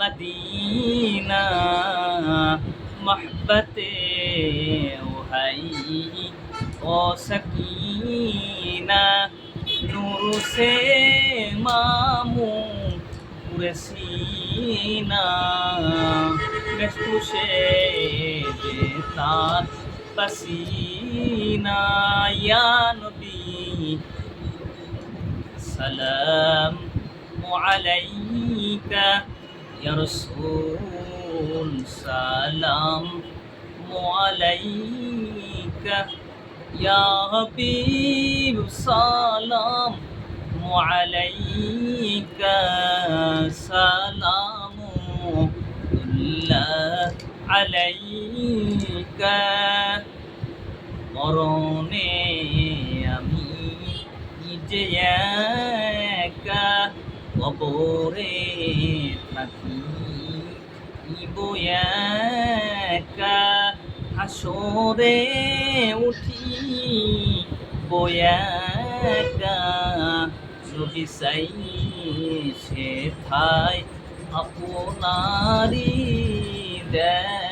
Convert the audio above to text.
Medina Mohabbatein वहाई ओ सकीना नूर से मामू पूरे सीना महसूसे बेतार पसीना या नबी सलाम अलैका या रसूल सलाम अलैका या हबीब सलाम अलैका सलामुल्लाह अलैका মরণে আমি যে একা কবরে থাকি একা হাসরে উঠি বয়াকা নবী সাই সে থাই আপনারি দেয়